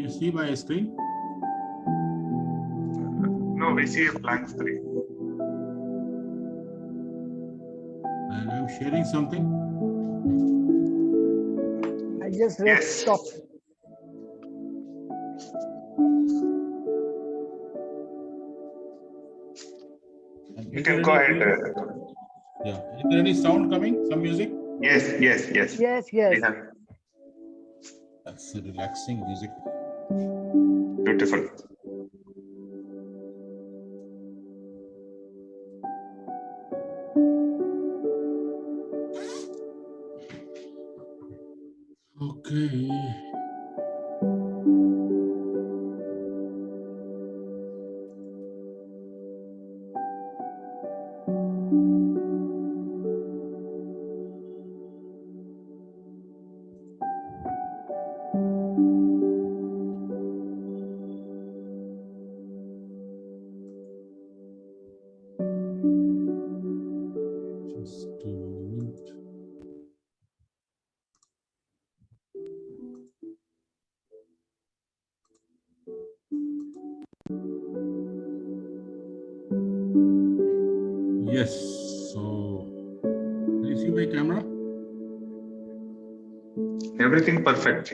you see my screen? No, we see a blank screen. And I'm sharing something. I just read Yes. stop. And You is can there go any- ahead. Yeah. Is there any sound coming? Some music? Yes, yes, yes. Yes, We yes. have. That's a relaxing music. Beautiful. Okay. Just a moment. Yes. So, can you see my camera? Everything perfect.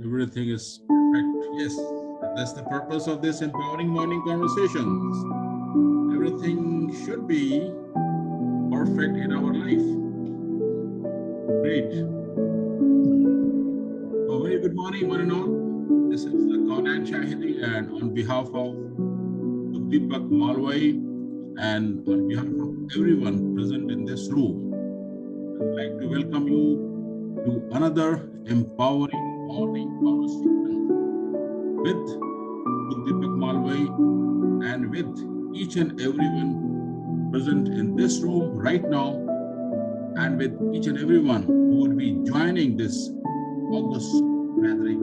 Everything is perfect. Yes. And that's the purpose of this empowering morning conversations. Everything should be perfect in our life. Great. So, very good morning, one and all. This is Kaunan Shahidi, and on behalf of Sukhdeepak Malwai, and on behalf of everyone present in this room, I would like to welcome you to another empowering morning conversation with Sukhdeepak Malwai and with each and everyone present in this room right now, and with each and everyone who would be joining this August gathering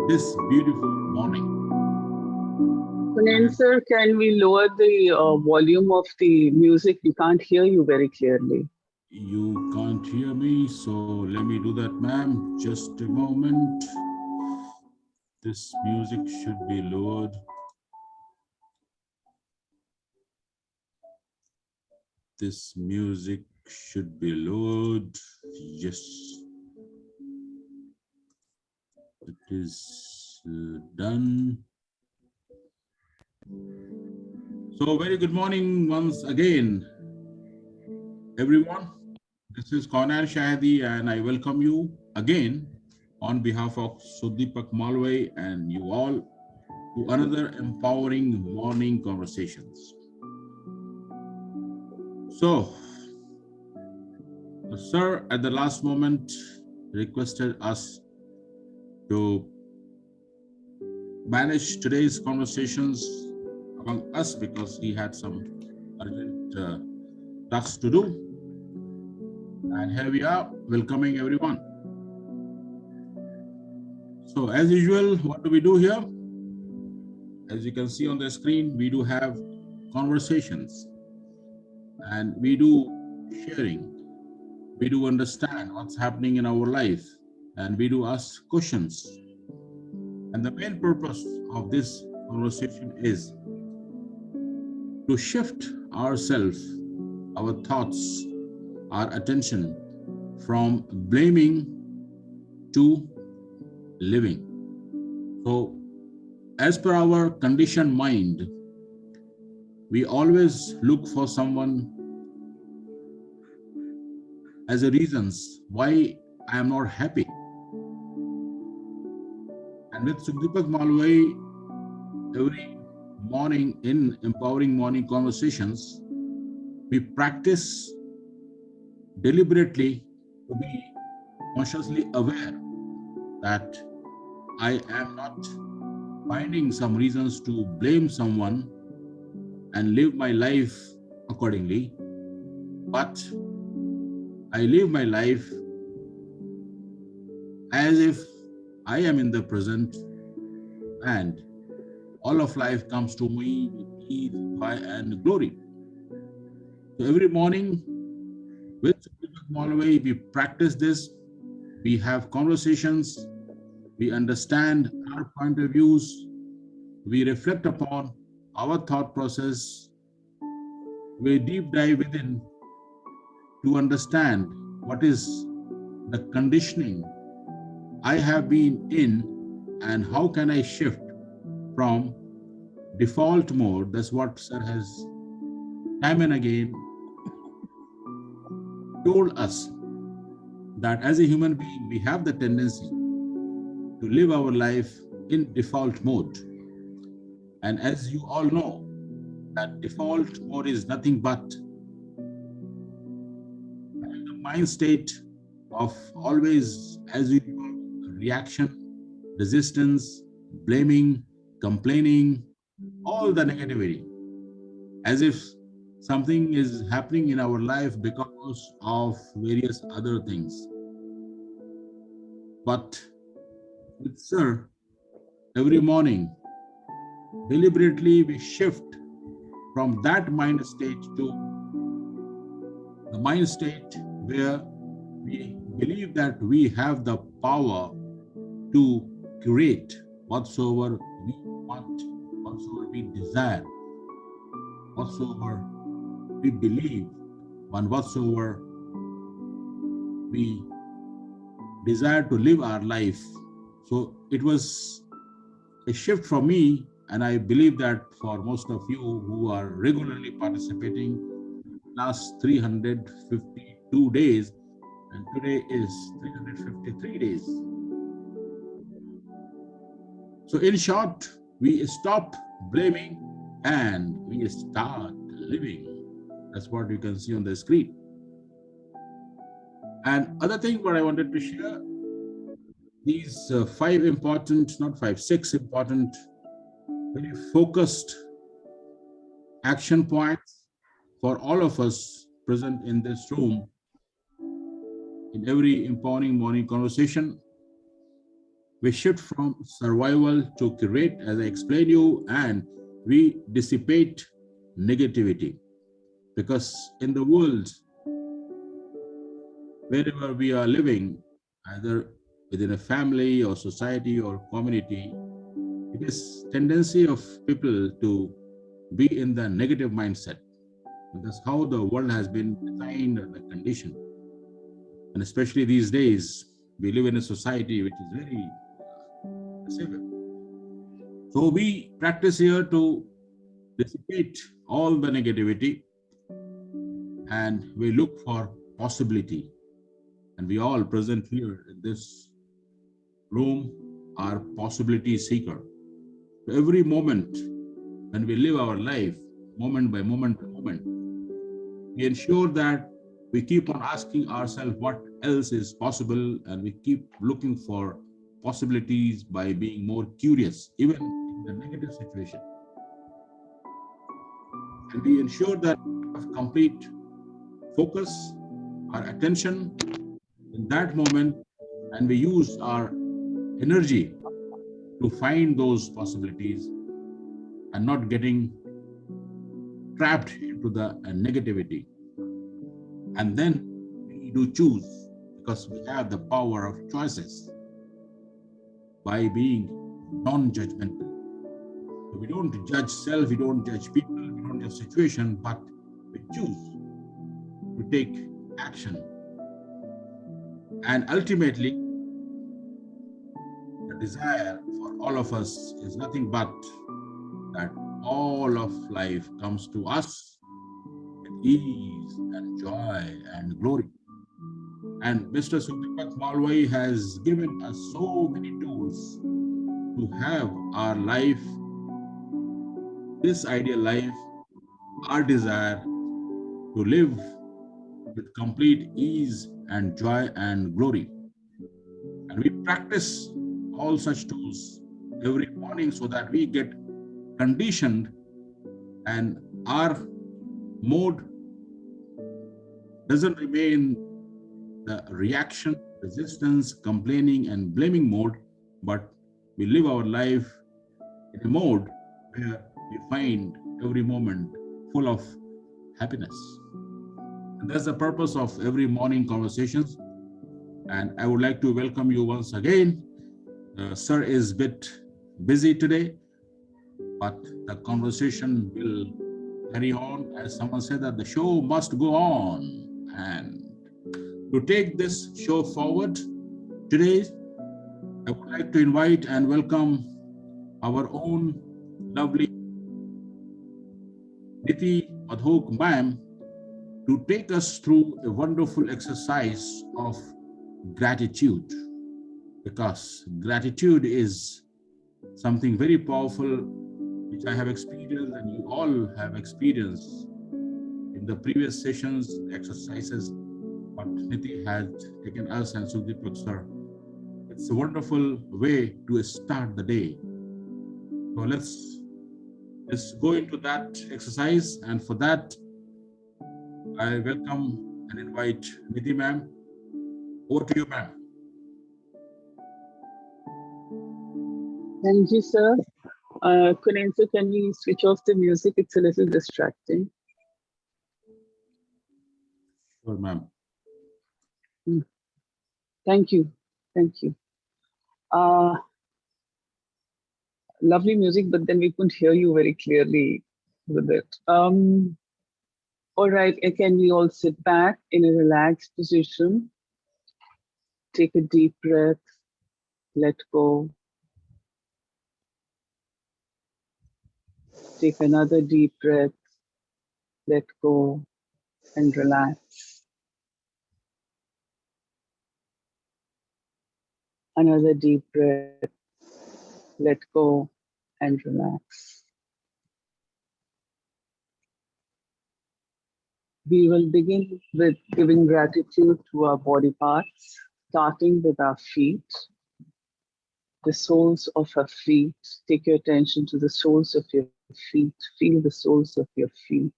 this beautiful morning. Kunal sir, can we lower the volume of the music? We can't hear you very clearly. You can't hear me, so let me do that, ma'am. Just a moment. This music should be lowered. This music should be lowered. Yes. It is done. So, very good morning once again, everyone. This is Kaunan Shahidi, and I welcome you again on behalf of Sukhdeepak Malwai and you all to another empowering morning conversations. So, the sir at the last moment requested us to manage today's conversations among us because he had some urgent tasks to do. And here we are, welcoming everyone. So as usual, what do we do here? As you can see on the screen, we do have conversations and we do sharing. We do understand what's happening in our life and we do ask questions. And the main purpose of this conversation is to shift ourselves, our thoughts, our attention from blaming to living. So, as per our conditioned mind, we always look for someone as a reasons why I am not happy. And with Sukhdeepak Malwai, every morning in empowering morning conversations, we practice deliberately to be consciously aware that I am not finding some reasons to blame someone and live my life accordingly, but I live my life as if I am in the present and all of life comes to me with ease, joy, and glory. So every morning with Sukhdeepak Malwai, we practice this, we have conversations, we understand our point of views, we reflect upon our thought process, we deep dive within to understand what is the conditioning I have been in and how can I shift from default mode. That's what Sir has time and again told us, that as a human being, we have the tendency to live our life in default mode. And as you all know, that default mode is nothing but the mind state of always, as we reaction, resistance, blaming, complaining, all the negativity, as if something is happening in our life because of various other things. But with Sir, every morning, deliberately we shift from that mind state to the mind state where we believe that we have the power to create whatsoever we want, whatsoever we desire, whatsoever we believe, and whatsoever we desire to live our life. So it was a shift for me, and I believe that for most of you who are regularly participating last 352 days, and today is 353 days. So in short, we stop blaming and we start living. That's what you can see on the screen. And other thing what I wanted to share, these six important, very focused action points for all of us present in this room in every empowering morning conversation. We shift from survival to create, as I explained you, and we dissipate negativity. Because in the world, wherever we are living, either within a family or society or community, it is tendency of people to be in the negative mindset. And that's how the world has been designed and conditioned. And especially these days, we live in a society which is very severe. So we practice here to dissipate all the negativity, and we look for possibility. And we all present here in this room are possibility seeker. So every moment when we live our life, moment by moment, we ensure that we keep on asking ourselves what else is possible, and we keep looking for possibilities by being more curious, even in the negative situation. And we ensure that we have complete focus, our attention in that moment, and we use our energy to find those possibilities and not getting trapped into the negativity. And then we do choose, because we have the power of choices by being non-judgmental. So we don't judge self, we don't judge people, we don't judge situation, but we choose to take action. And ultimately, the desire for all of us is nothing but that all of life comes to us with ease and joy and glory. And Mr. Sukhdeepak Malwai has given us so many tools to have our life, this ideal life, our desire to live with complete ease and joy and glory. And we practice all such tools every morning so that we get conditioned and our mode doesn't remain the reaction, resistance, complaining, and blaming mode, but we live our life in a mode where we find every moment full of happiness. And that's the purpose of every morning conversations. And I would like to welcome you once again Sir is a bit busy today, but the conversation will carry on. As someone said, that the show must go on. And to take this show forward, today I would like to invite and welcome our own lovely Niti Madhok ma'am to take us through a wonderful exercise of gratitude, because gratitude is something very powerful which I have experienced and you all have experienced in the previous sessions, exercises, what Niti has taken us and Sukhdeepak sir. It's a wonderful way to start the day. So let's go into that exercise, and for that, I welcome and invite Niti ma'am. Over to you, ma'am. Thank you, sir. Kunensa, can we switch off the music? It's a little distracting. Sure, ma'am. Thank you. Thank you. Lovely music, but then we couldn't hear you very clearly with it. All right, can we all sit back in a relaxed position? Take a deep breath, let go. Take another deep breath, let go, and relax. Another deep breath, let go, and relax. We will begin with giving gratitude to our body parts, starting with our feet, the soles of our feet. Take your attention to the soles of your feet. Feel the soles of your feet,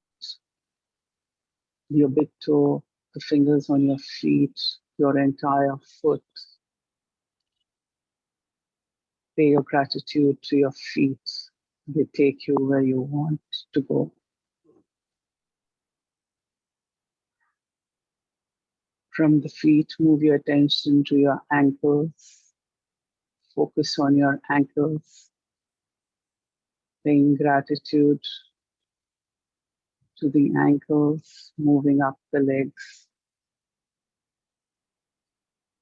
your big toe, the fingers on your feet, your entire foot. Pay your gratitude to your feet. They take you where you want to go. From the feet, move your attention to your ankles. Focus on your ankles. Paying gratitude to the ankles, moving up the legs.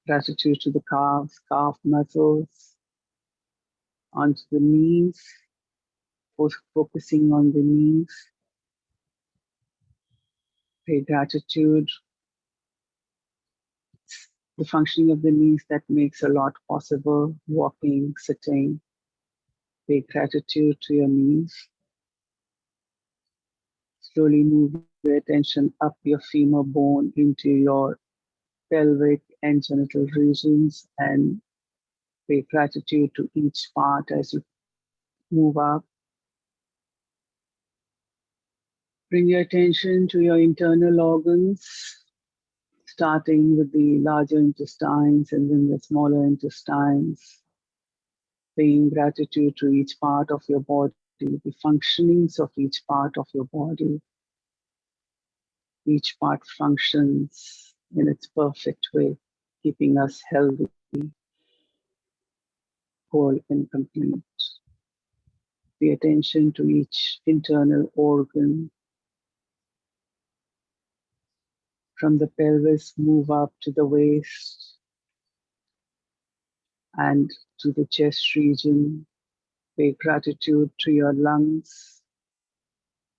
Gratitude to the calves, calf muscles, onto the knees, focusing on the knees. Pay gratitude. The functioning of the knees that makes a lot possible, walking, sitting. Pay gratitude to your knees. Slowly move your attention up your femur bone into your pelvic and genital regions, and pay gratitude to each part as you move up. Bring your attention to your internal organs, starting with the larger intestines and then the smaller intestines. Paying gratitude to each part of your body, the functionings of each part of your body. Each part functions in its perfect way, keeping us healthy, whole, and complete. Pay attention to each internal organ. From the pelvis, move up to the waist and to the chest region. Pay gratitude to your lungs,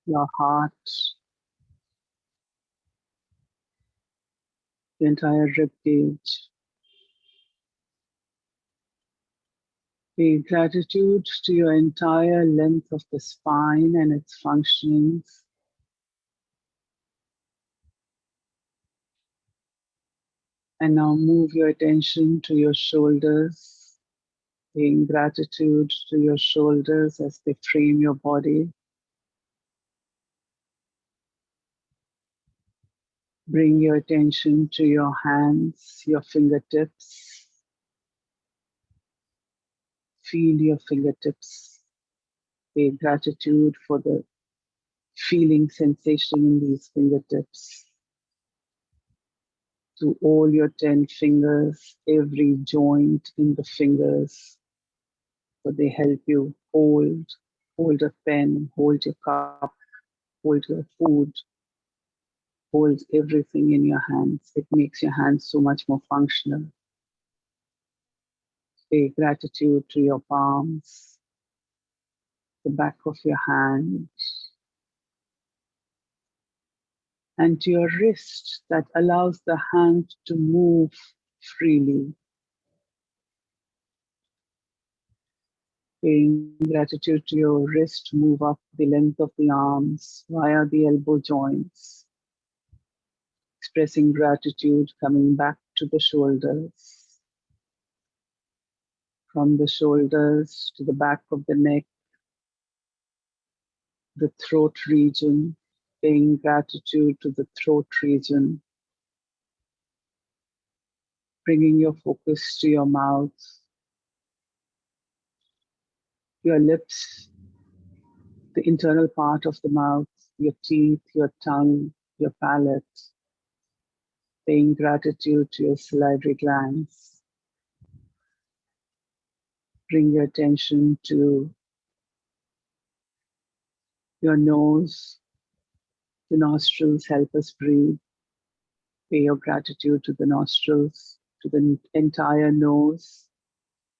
your heart, the entire rib cage. Pay gratitude to your entire length of the spine and its functionings. And now move your attention to your shoulders, paying gratitude to your shoulders as they frame your body. Bring your attention to your hands, your fingertips. Feel your fingertips. Pay gratitude for the feeling sensation in these fingertips. To all your 10 fingers, every joint in the fingers. for they help you hold a pen, hold your cup, hold your food, hold everything in your hands. It makes your hands so much more functional. Pay gratitude to your palms, the back of your hand, and to your wrist that allows the hand to move freely. Paying gratitude to your wrist, move up the length of the arms via the elbow joints. Expressing gratitude, coming back to the shoulders. From the shoulders to the back of the neck, the throat region, paying gratitude to the throat region. Bringing your focus to your mouth, your lips, the internal part of the mouth, your teeth, your tongue, your palate. Paying gratitude to your salivary glands. Bring your attention to your nose. The nostrils help us breathe. Pay your gratitude to the nostrils, to the entire nose.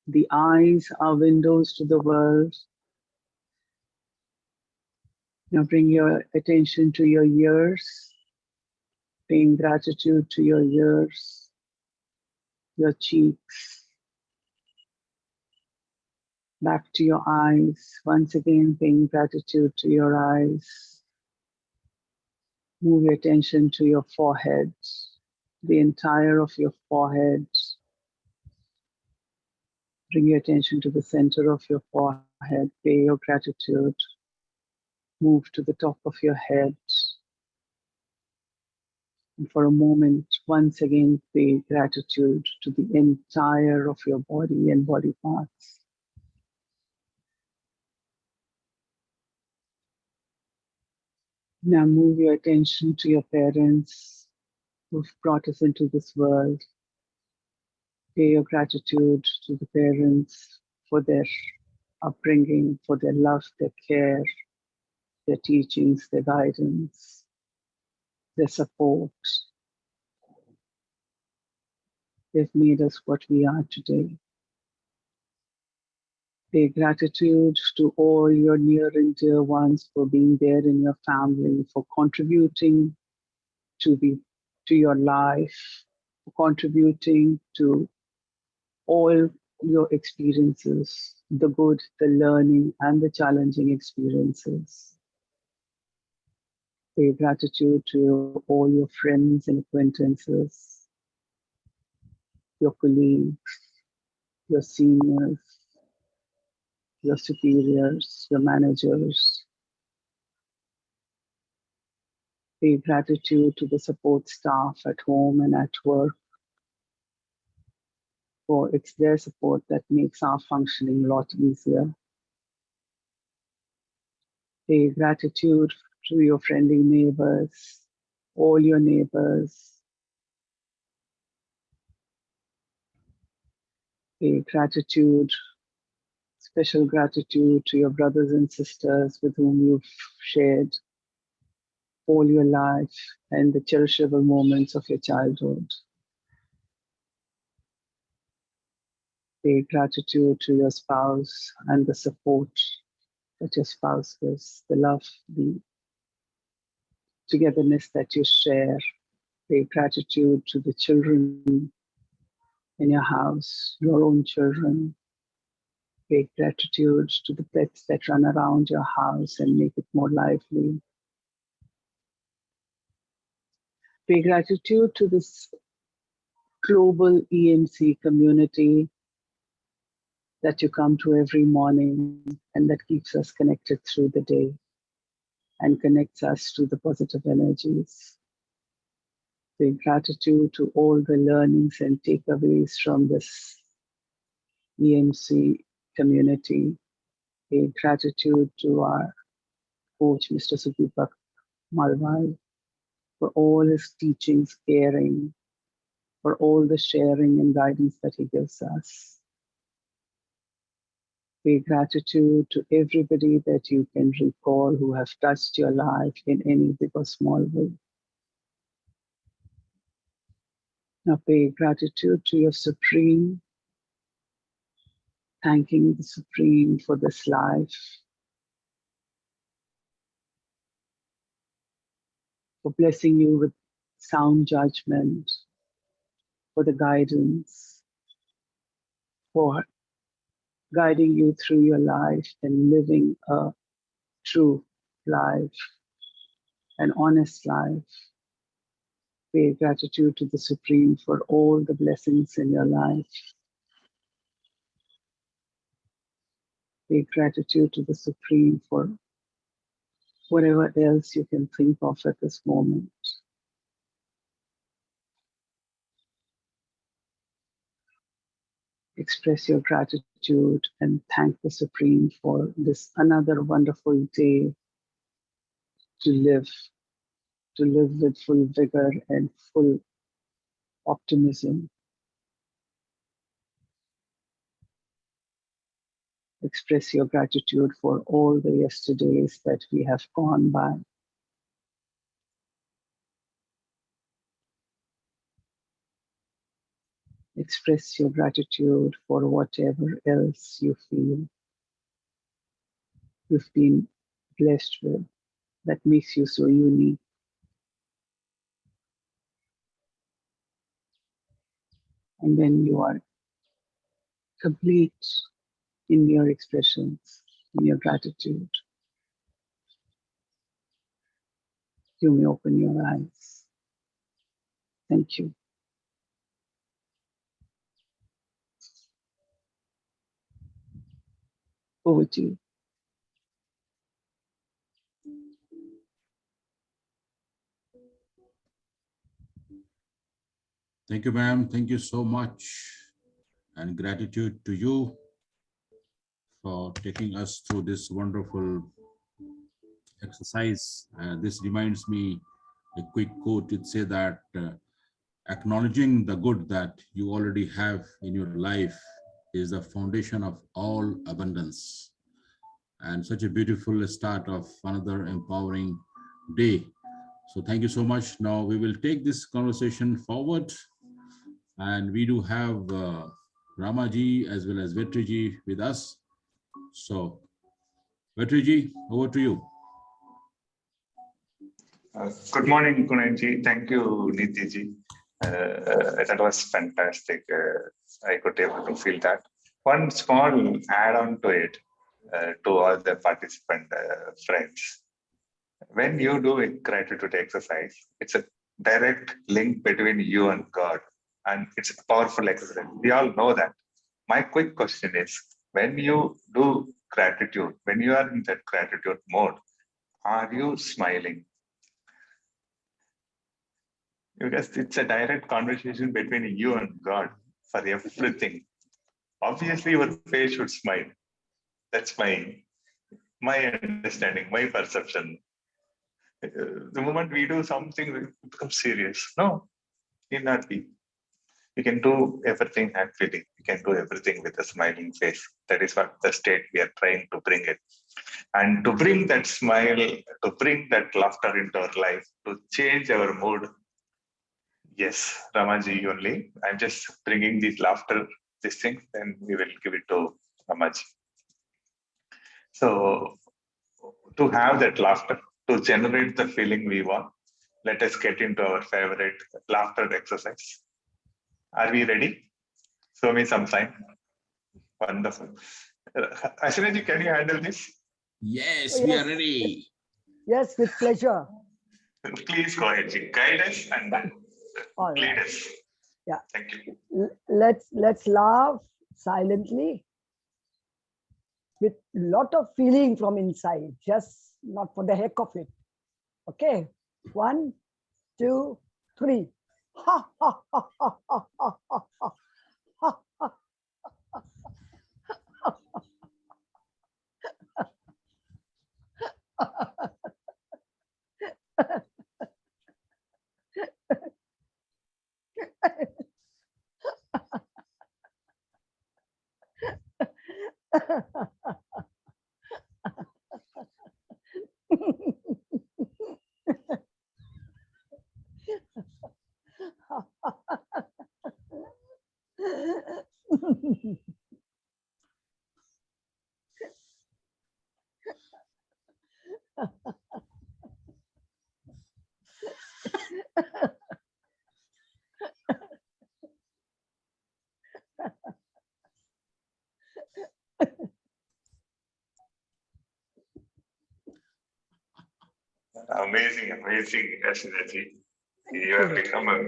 The eyes are windows to the world. Now bring your attention to your ears. Paying gratitude to your ears, your cheeks, back to your eyes. Once again, paying gratitude to your eyes. Move your attention to your forehead, the entire of your forehead. Bring your attention to the center of your forehead. Pay your gratitude. Move to the top of your head. And for a moment, once again, pay gratitude to the entire of your body and body parts. Now move your attention to your parents who've brought us into this world. Pay your gratitude to the parents for their upbringing, for their love, their care, their teachings, their guidance, their support. They've made us what we are today. Pay gratitude to all your near and dear ones for being there in your family, for contributing to your life, for contributing to all your experiences, the good, the learning, and the challenging experiences. Pay gratitude to all your friends and acquaintances, your colleagues, your seniors, your superiors, your managers. Pay gratitude to the support staff at home and at work, for it's their support that makes our functioning a lot easier. Pay gratitude to your friendly neighbors, all your neighbors. Pay gratitude, special gratitude to your brothers and sisters with whom you've shared all your life and the cherishable moments of your childhood. Pay gratitude to your spouse and the support that your spouse gives, the love, the togetherness that you share. Pay gratitude to the children in your house, your own children. Pay gratitude to the pets that run around your house and make it more lively. Pay gratitude to this global EMC community that you come to every morning and that keeps us connected through the day and connects us to the positive energies. Pay gratitude to all the learnings and takeaways from this EMC community. Pay gratitude to our coach, Mr. Sukhdeepak, for all his teachings, caring, for all the sharing and guidance that he gives us. Pay gratitude to everybody that you can recall who have touched your life in any big or small way. Now pay gratitude to your Supreme, thanking the Supreme for this life, for blessing you with sound judgment, for the guidance, for guiding you through your life and living a true life, an honest life. Pay gratitude to the Supreme for all the blessings in your life. Pay gratitude to the Supreme for whatever else you can think of at this moment. Express your gratitude and thank the Supreme for this another wonderful day to live with full vigor and full optimism. Express your gratitude for all the yesterdays that we have gone by. Express your gratitude for whatever else you feel you've been blessed with that makes you so unique. And when you are complete in your expressions, in your gratitude, you may open your eyes. Thank you. Over to you. Thank you, ma'am. Thank you so much. And gratitude to you for taking us through this wonderful exercise. This reminds me a quick quote. It says that acknowledging the good that you already have in your life is the foundation of all abundance. And such a beautiful start of another empowering day. So thank you so much. Now we will take this conversation forward, and we do have Ramaji as well as Vetriji with us. So Vetriji, over to you. Good morning, Kunanji. Thank you, Nitiji. That was fantastic. I could able to feel that. One small add-on to it, to all the participant friends. When you do a gratitude exercise, it's a direct link between you and God, and it's a powerful exercise. We all know that. My quick question is, when you do gratitude, when you are in that gratitude mode, are you smiling? Because it's a direct conversation between you and God for everything. Obviously, your face should smile. That's my understanding, my perception. The moment we do something, it becomes serious. No, need not be. You can do everything happily. You can do everything with a smiling face. That is what the state we are trying to bring it. And to bring that smile, to bring that laughter into our life, to change our mood. Yes, Ramaji only. I'm just bringing this laughter, this thing, then we will give it to Ramaji. So, to have that laughter, to generate the feeling we want, let us get into our favorite laughter exercise. Are we ready? Show me some sign. Wonderful. Ashwini, can you handle this? Yes, we are ready. Yes, with pleasure. Please go ahead, Ji. Guide us and then lead us. Yeah. Thank you. Let's laugh silently with lot of feeling from inside, just not for the heck of it. Okay. 1, 2, 3. Ha ha ha ha ha ha ha ha ha. Amazing, amazing, Yashinaji. You have become a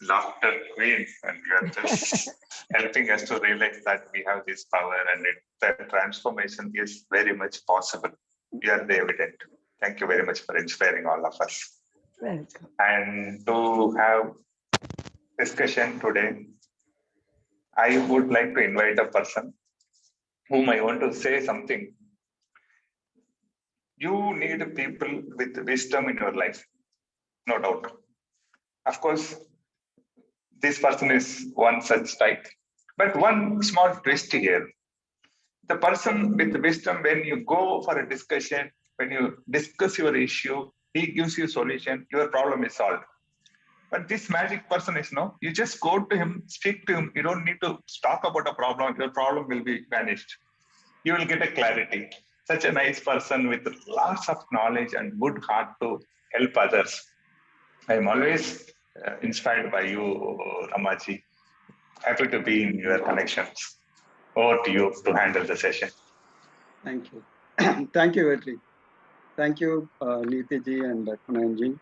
laughter queen, and you are just helping us to realize that we have this power, and that transformation is very much possible. You are the evidence. Thank you very much for inspiring all of us. Welcome. And to have discussion today, I would like to invite a person whom I want to say something. You need people with wisdom in your life, no doubt. Of course, this person is one such type. But one small twist here. The person with wisdom, when you go for a discussion, when you discuss your issue, he gives you solution, your problem is solved. But this magic person is no, you just go to him, speak to him. You don't need to talk about a problem. Your problem will be vanished. You will get a clarity. Such a nice person with lots of knowledge and good heart to help others. I'm always inspired by you, Ramaji. Happy to be in your connections. Over to you to handle the session. Thank you. Thank you, Vetri. Thank you, Neetiji and Kunanji.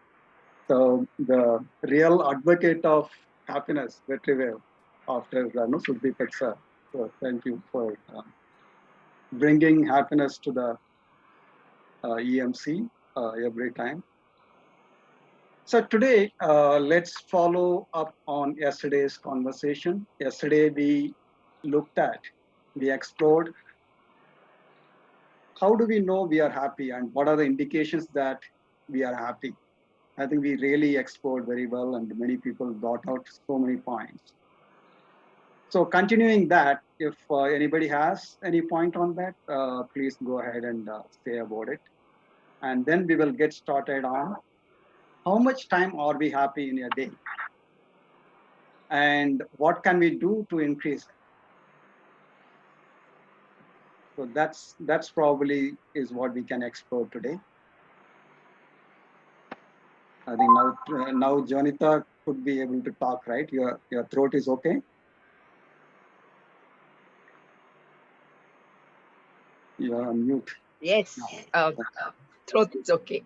So the real advocate of happiness, Vetri Wave, after Sukhdeepak sir. So thank you for bringing happiness to the EMC every time. So today, let's follow up on yesterday's conversation. Yesterday, we explored how do we know we are happy and what are the indications that we are happy. I think we really explored very well and many people brought out so many points. So continuing that, if anybody has any point on that, please go ahead and say about it. And then we will get started on how much time are we happy in a day? And what can we do to increase it? So that's probably is what we can explore today. I think now Jonita could be able to talk, right? Your throat is okay? You're on mute. Yes, throat is okay.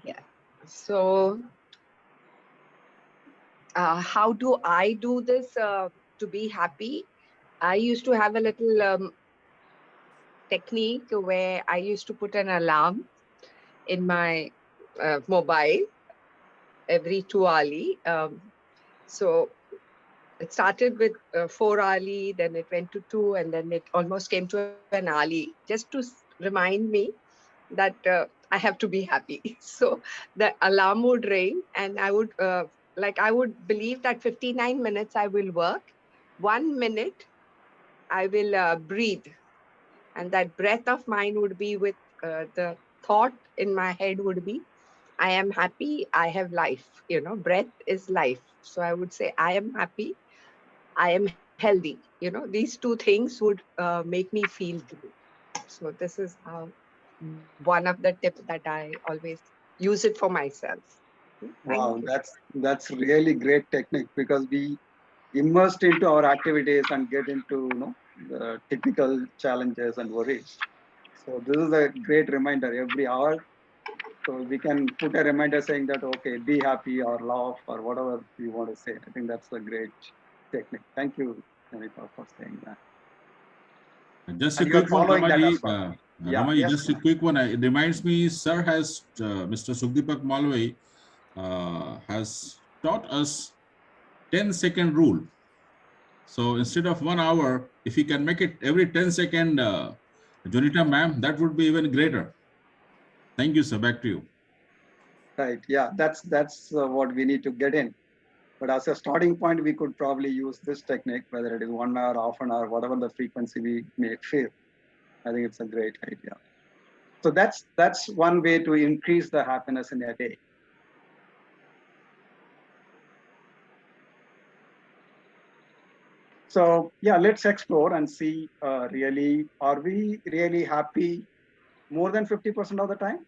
Yeah. So, how do I do this to be happy? I used to have a little technique where I used to put an alarm in my mobile every 2 hourly. So it started with 4 hourly, then it went to 2, and then it almost came to an hourly, just to remind me that I have to be happy. So the alarm would ring, and I would I would believe that 59 minutes I will work, 1 minute I will breathe, and that breath of mine would be with the thought in my head would be, I am happy, I have life. Breath is life. So I would say, I am happy, I am healthy. These two things would make me feel good. So this is how one of the tips that I always use it for myself. Wow, that's really great technique, because we immersed into our activities and get into the typical challenges and worries. So this is a great reminder every hour. So we can put a reminder saying that, okay, be happy or laugh or whatever you want to say. I think that's a great technique. Thank you, Janita, for saying that. Just And a you are quick one, following that Ramaji. as well. Yeah, Ramaji, yes, just a quick one. It reminds me, sir Mr. Sukhdeepak Malwai has taught us 10-second rule. So instead of 1 hour, if you can make it every 10 second, Jonita ma'am, that would be even greater. Thank you, sir. Back to you. right. Yeah, that's what we need to get in. But as a starting point, we could probably use this technique, whether it is 1 hour, half an hour, whatever the frequency we may feel. I think it's a great idea. So that's one way to increase the happiness in a day. So yeah, let's explore and see really, are we really happy more than 50% of the time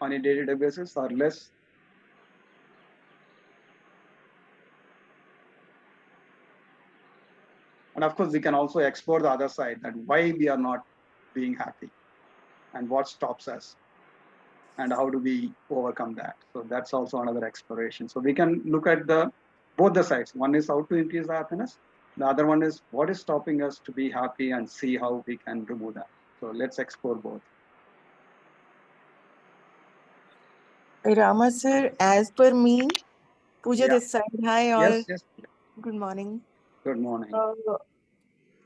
on a day-to-day basis or less? And of course, we can also explore the other side, that why we are not being happy and what stops us and how do we overcome that. So that's also another exploration. So we can look at both the sides. One is how to increase the happiness. The other one is what is stopping us to be happy and see how we can remove that. So let's explore both. Rama sir, as per me, Pooja Yeah. this side. Hi all. Yes, yes. Good morning. Good morning.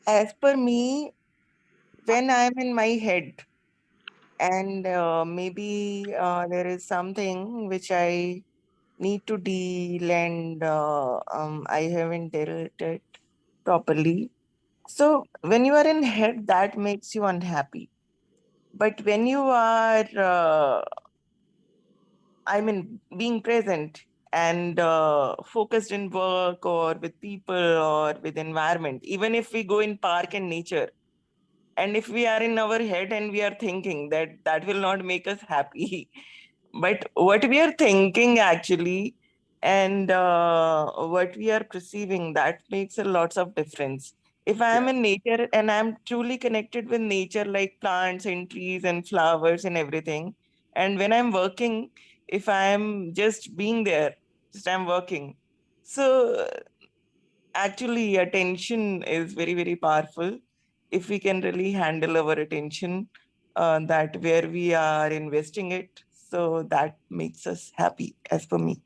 As per me, when I'm in my head and maybe there is something which I need to deal and I haven't dealt it properly. So when you are in head, that makes you unhappy. But when you are, being present and focused in work or with people or with environment, even if we go in park and nature, and if we are in our head and we are thinking that will not make us happy, but what we are thinking actually and what we are perceiving, that makes a lots of difference. If I am Yeah. in nature and I'm truly connected with nature, like plants and trees and flowers and everything, and when I'm working, if I'm just being there, just I'm working, so actually attention is very, very powerful. If we can really handle our attention, that where we are investing it, so that makes us happy, as for me.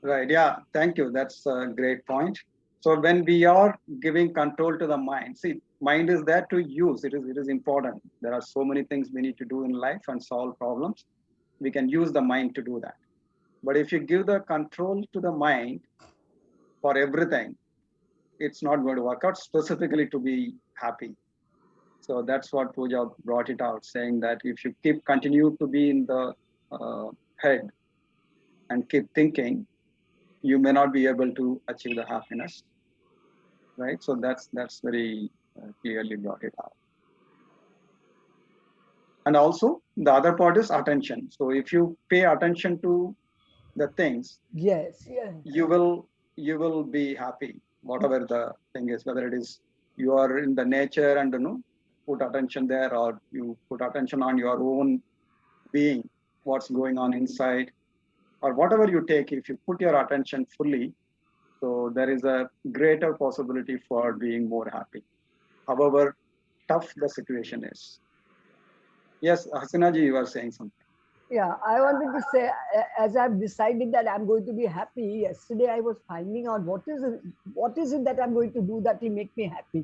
Right. Yeah. Thank you. That's a great point. So when we are giving control to the mind, see, mind is there to use. It is important. There are so many things we need to do in life and solve problems. We can use the mind to do that. But if you give the control to the mind for everything, it's not going to work out specifically to be happy. So that's what Pooja brought it out, saying that if you continue to be in the head and keep thinking, you may not be able to achieve the happiness, right? So that's very clearly brought it out. And also the other part is attention. So if you pay attention to the things, Yes, yes. you will be happy, whatever the thing is, whether it is you are in the nature and put attention there, or you put attention on your own being, what's going on inside, or whatever you take, if you put your attention fully, so there is a greater possibility for being more happy, however tough the situation is. Yes, Hasinaji, you are saying something. Yeah, I wanted to say, as I've decided that I'm going to be happy, yesterday I was finding out what is it that I'm going to do that will make me happy.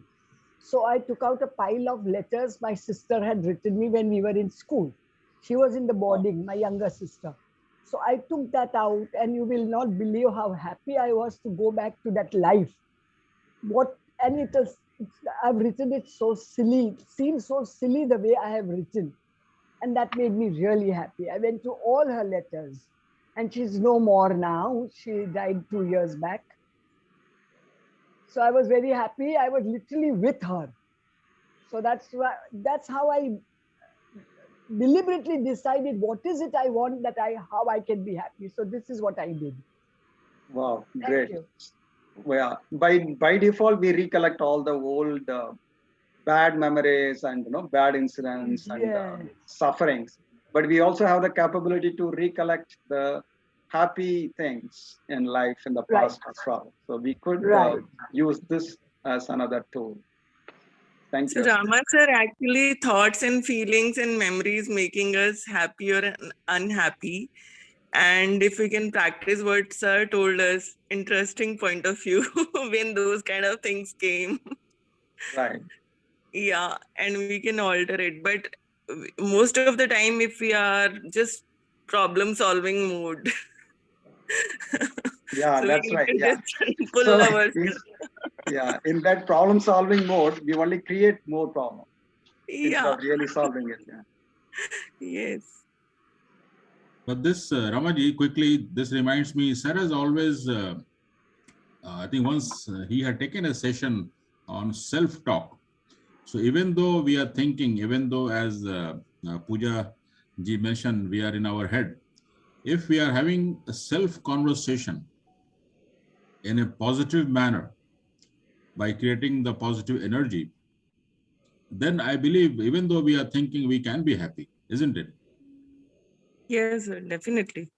So I took out a pile of letters my sister had written me when we were in school. She was in the boarding, my younger sister. So I took that out, and you will not believe how happy I was to go back to that life. And I've written it so silly, it seems so silly the way I have written. And that made me really happy. I went to all her letters, and she's no more now. She died 2 years back. So I was very happy. I was literally with her. So that's how I deliberately decided what is it I want, how I can be happy. So this is what I did. Wow, Thank great. you. Well, by default we recollect all the old bad memories and bad incidents and Yes. sufferings, but we also have the capability to recollect the happy things in life in the Right. past as well. So we could Right. use this as another tool. Thank So you. Rama sir, actually thoughts and feelings and memories making us happy or unhappy. And if we can practice what sir told us, interesting point of view when those kind of things came. Right. Yeah, and we can alter it. But most of the time, if we are just problem solving mode, Yeah, so we that's need right. to Yeah. just pull So ourselves. in that problem solving mode, we only create more problems instead Yeah, of really solving it. Yeah. yes. But this, Ramaji, quickly, this reminds me, Sir has always, I think once he had taken a session on self-talk. So even though we are thinking, even though as Pooja ji mentioned, we are in our head, if we are having a self-conversation in a positive manner, by creating the positive energy, then I believe even though we are thinking, we can be happy, isn't it? Yes, sir, definitely.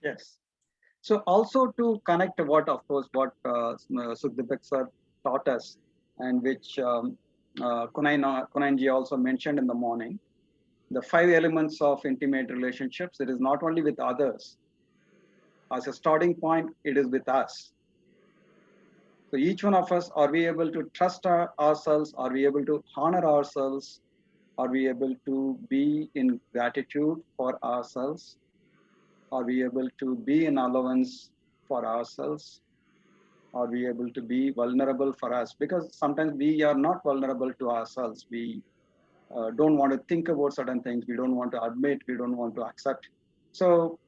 Yes. So also to connect what, of course, what Sukhdeepak sir taught us, and which Kunanji also mentioned in the morning, the 5 elements of intimate relationships. It is not only with others. As a starting point, it is with us. So each one of us, are we able to trust ourselves? Are we able to honor ourselves? Are we able to be in gratitude for ourselves? Are we able to be in allowance for ourselves? Are we able to be vulnerable for us? Because sometimes we are not vulnerable to ourselves. We don't want to think about certain things. We don't want to admit. We don't want to accept. So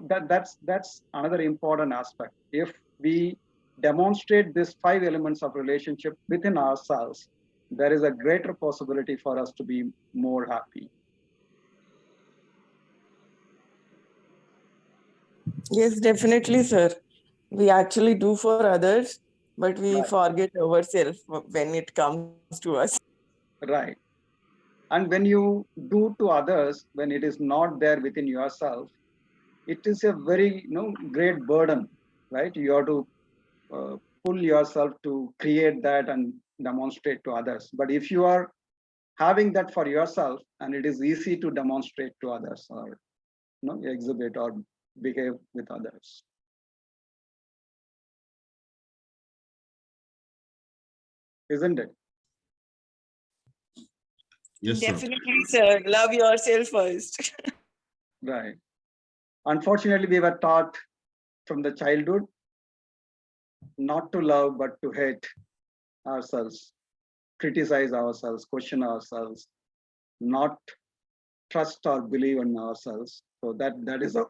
that's another important aspect. If we demonstrate these 5 elements of relationship within ourselves, there is a greater possibility for us to be more happy. Yes, definitely, sir. We actually do for others, but we Right. forget ourselves when it comes to us. Right. And when you do to others, when it is not there within yourself, it is a very great burden, right? You have to pull yourself to create that and demonstrate to others. But if you are having that for yourself, and it is easy to demonstrate to others, or exhibit or behave with others. Isn't it? Yes, sir. Definitely, sir. Love yourself first. Right. Unfortunately, we were taught from the childhood not to love but to hate ourselves, criticize ourselves, question ourselves, not trust or believe in ourselves. So that is how,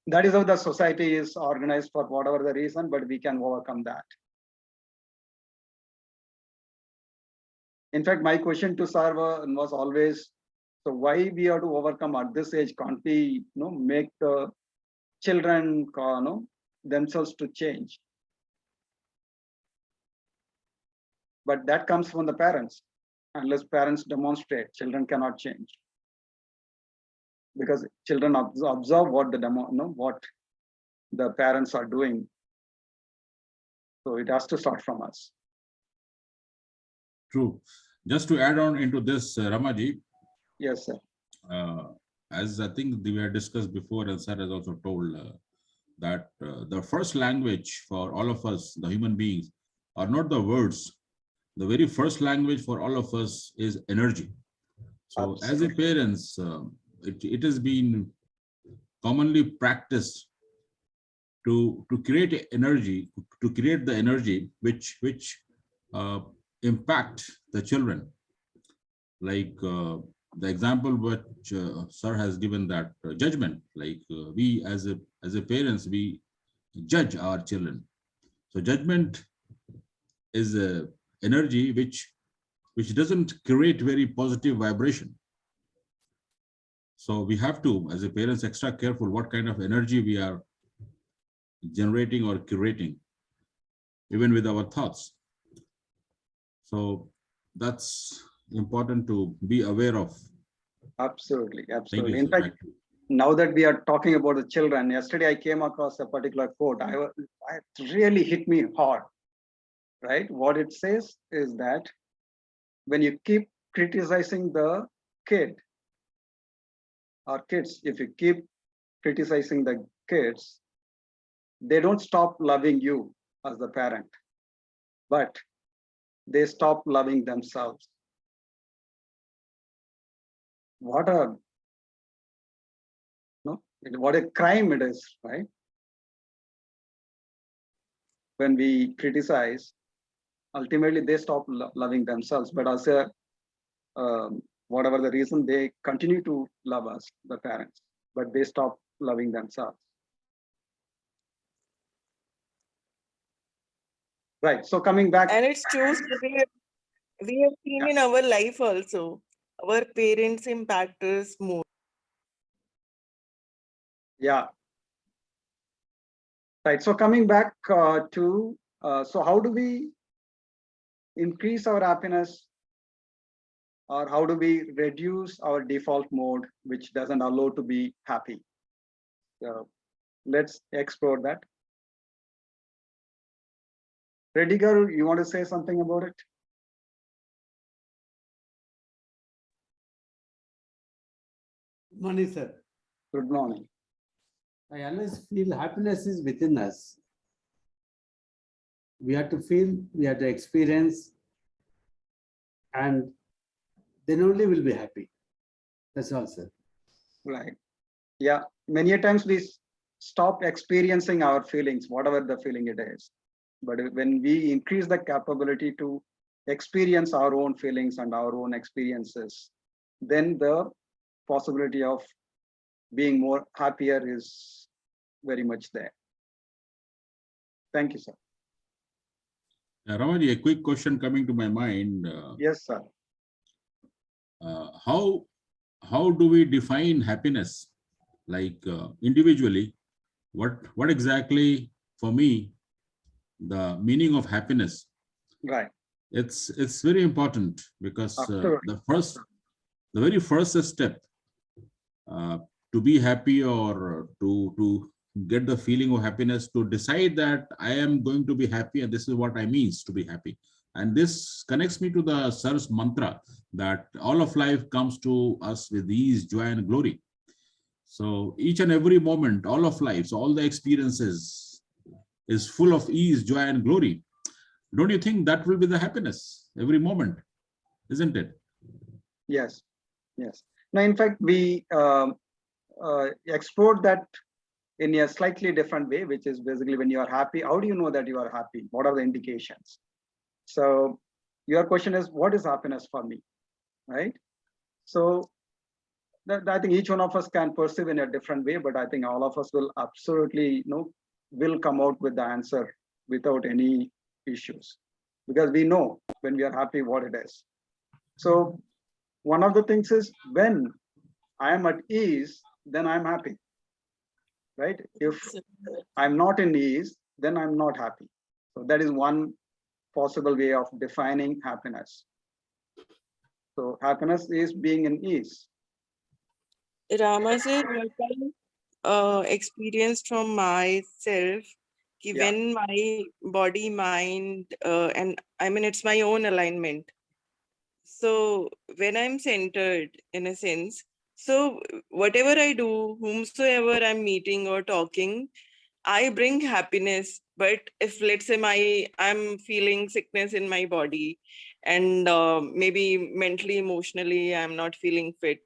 that is how the society is organized for whatever the reason, but we can overcome that. In fact, my question to Sarva was always, so why we have to overcome at this age? Can't we make the children themselves to change? But that comes from the parents. Unless parents demonstrate, children cannot change. Because children observe what what the parents are doing. So it has to start from us. True. Just to add on into this, Ramaji, Yes, sir. as I think we had discussed before, and Sir has also told that the first language for all of us, the human beings, are not the words. The very first language for all of us is energy. So as a Absolutely. parents, it has been commonly practiced to create energy, to create the energy which uh, impact the children. Like the example which Sir has given, that judgment, like we as a parents, we judge our children. So judgment is a energy which doesn't create very positive vibration. So we have to, as a parents, extra careful what kind of energy we are generating or curating, even with our thoughts. So that's important to be aware of. Absolutely. Thank you, Absolutely. In sir. fact, Back to you. now that we are talking about the children, yesterday I came across a particular quote. It really hit me hard. Right? What it says is that when you keep criticizing the kid or kids, if you keep criticizing the kids, they don't stop loving you as the parent, but they stop loving themselves. What a what a crime it is, right? When we criticize, ultimately they stop loving themselves. But as a whatever the reason, they continue to love us, the parents, but they stop loving themselves. Right. So coming back, And it's true, sir, we have seen yeah, in our life also, our parents impact us more. yeah. Right. So coming back to So how do we increase our happiness, or how do we reduce our default mode, which doesn't allow to be happy? So let's explore that. Reddy Garu, you want to say something about it? Good morning, sir. Good morning. I always feel happiness is within us. We have to feel, we have to experience, and then only we'll be happy. That's all, sir. Right. Yeah. Many a times we stop experiencing our feelings, whatever the feeling it is. But when we increase the capability to experience our own feelings and our own experiences, then the possibility of being more happier is very much there. Thank you, sir. Ramaji, a quick question coming to my mind. Yes, sir. How do we define happiness? Like individually, what exactly for me the meaning of happiness? Right. It's very important, because Absolutely. the very first step to be happy, or to get the feeling of happiness, to decide that I am going to be happy and this is what I means to be happy. And this connects me to the Sir's mantra that all of life comes to us with ease, joy and glory. So each and every moment, all of life, so all the experiences is full of ease, joy and glory. Don't you think that will be the happiness every moment, isn't it? Yes. Yes. Now, in fact, we explored that in a slightly different way, which is basically when you are happy, how do you know that you are happy? What are the indications? So your question is, what is happiness for me, right? So I think each one of us can perceive in a different way, but I think all of us will absolutely, will come out with the answer without any issues, because we know when we are happy what it is. So one of the things is, when I am at ease, then I'm happy, right? If I'm not in ease, then I'm not happy. So that is one possible way of defining happiness. So happiness is being in ease. Rama sir, what I experienced from myself, Yeah. when my body, mind, and I mean, it's my own alignment. So when I'm centered, in a sense, so whatever I do, whomsoever I'm meeting or talking, I bring happiness. But if, let's say, I'm feeling sickness in my body, and maybe mentally, emotionally, I'm not feeling fit.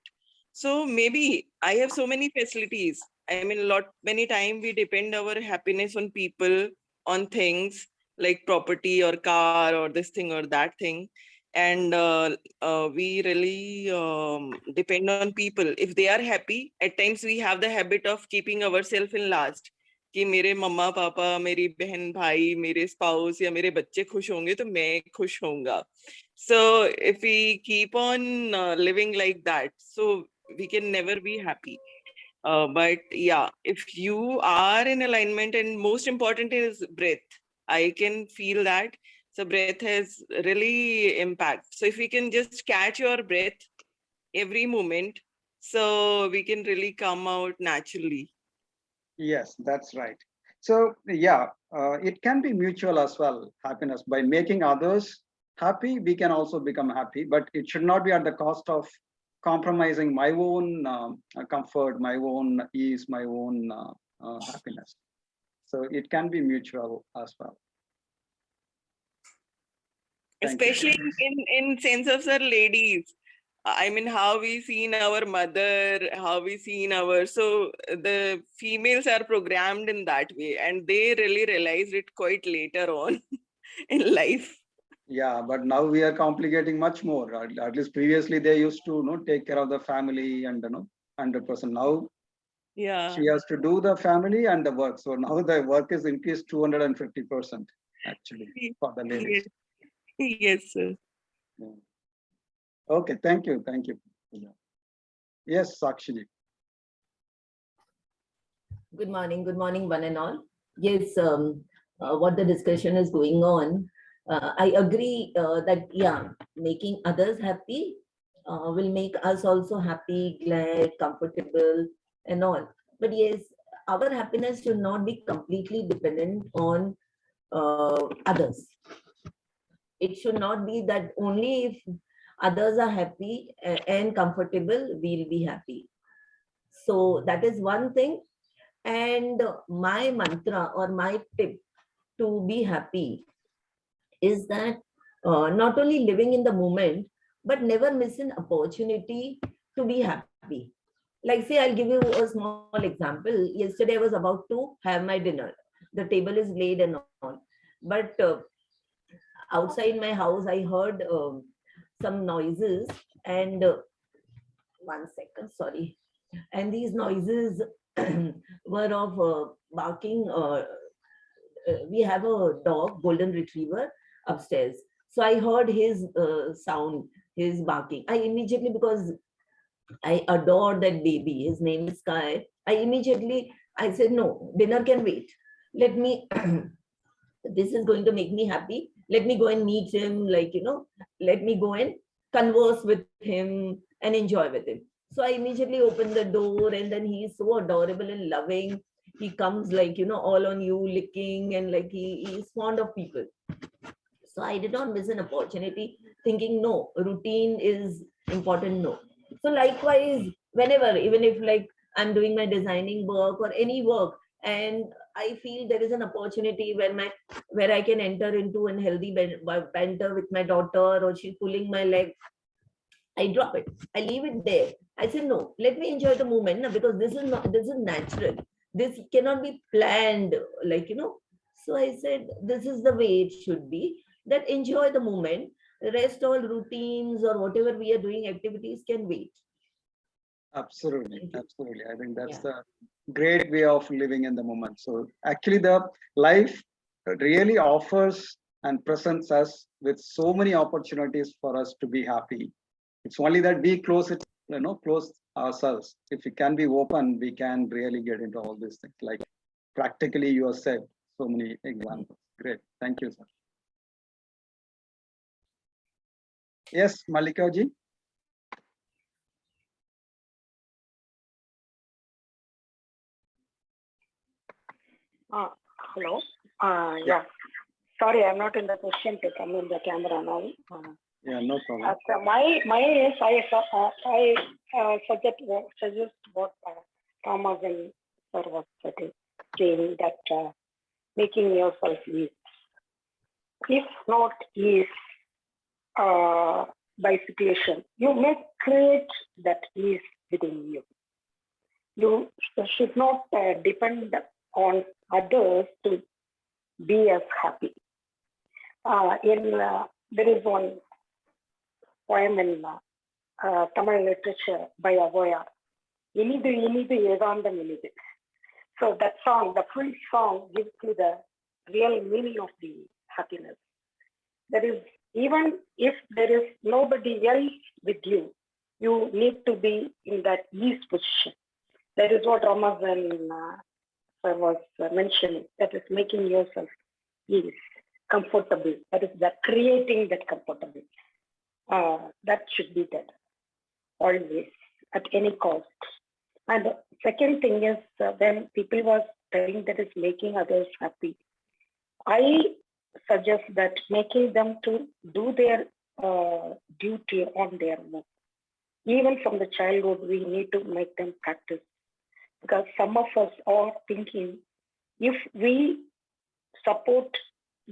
So maybe I have so many facilities. I mean, many times we depend our happiness on people, on things like property or car or this thing or that thing. And we really depend on people. If they are happy, at times we have the habit of keeping ourselves in last. कि मेरे मम्मा पापा, मेरी बहन भाई, मेरे spouse या मेरे बच्चे खुश होंगे तो मैं खुश होऊंगा. So if we keep on living like that, so we can never be happy. But yeah, if you are in alignment, and most important is breath, I can feel that. So breath has really impact. So if we can just catch your breath every moment, so we can really come out naturally. Yes, that's right. So yeah, it can be mutual as well, happiness. By making others happy, we can also become happy, but it should not be at the cost of compromising my own comfort, my own ease, my own happiness. So it can be mutual as well. Thank you. Especially in sense of sir, ladies. I mean, how we seen our mother, how we seen so the females are programmed in that way, and they really realized it quite later on in life. Yeah, but now we are complicating much more. At least previously they used to take care of the family and 100%. Now Yeah, she has to do the family and the work. So now the work is increased 250% actually for the ladies. yes, sir. Yeah. Okay, thank you. Thank you. Yes, Sakshi. Good morning, one and all. Yes, what the discussion is going on. I agree that, yeah, making others happy will make us also happy, glad, comfortable, and all. But yes, our happiness should not be completely dependent on others. It should not be that only if others are happy and comfortable, we'll be happy. So that is one thing. And my mantra or my tip to be happy is that not only living in the moment, but never miss an opportunity to be happy. Like, say, I'll give you a small example. Yesterday, I was about to have my dinner. The table is laid and all. But outside my house, I heard some noises. And 1 second, sorry. And these noises were of barking. We have a dog, golden retriever, upstairs. So I heard his sound, his barking. I immediately, because I adore that baby, his name is Sky, I said, no, dinner can wait. Let me, this is going to make me happy. Let me go and meet him, like, let me go and converse with him and enjoy with him. So I immediately opened the door, and then he is so adorable and loving. He comes, like, all on you, licking, and like he is fond of people. So I did not miss an opportunity thinking, no, routine is important. No. So likewise, whenever, even if like I'm doing my designing work or any work, and I feel there is an opportunity where I can enter into an healthy banter with my daughter, or she's pulling my leg, I drop it. I leave it there. I say, no, let me enjoy the moment, because this is natural. This cannot be planned, like, So I said, this is the way it should be, that enjoy the moment. The rest, all routines or whatever we are doing, activities can wait. Absolutely, Thank you. absolutely. I think that's Yeah. the great way of living in the moment. So actually, the life really offers and presents us with so many opportunities for us to be happy. It's only that we close it, close ourselves. If we can be open, we can really get into all these things. Like practically, you have said so many examples. Great, thank you, sir. Yes, Malika ji. Hello. Yeah. Sorry, I'm not in the position to come in the camera now. Yeah, no problem. So my is I suggest what Thomas and Sir was saying, that making yourself ease. If not ease by situation, you may create that ease within you. You should not depend on others to be as happy. There is one poem in Tamil literature by Avoya, Inidu Inidu Edandam Inidu. So that song, the full song, gives you the real meaning of the happiness. That is, even if there is nobody else with you, you need to be in that ease position. That is what Ramazan was mentioning. That is making yourself ease, comfortable. That is that creating that comfortable. That should be there always at any cost. And the second thing is when people were telling that is making others happy, I suggest that making them to do their duty on their own. Even from the childhood, we need to make them practice, because some of us are thinking, if we support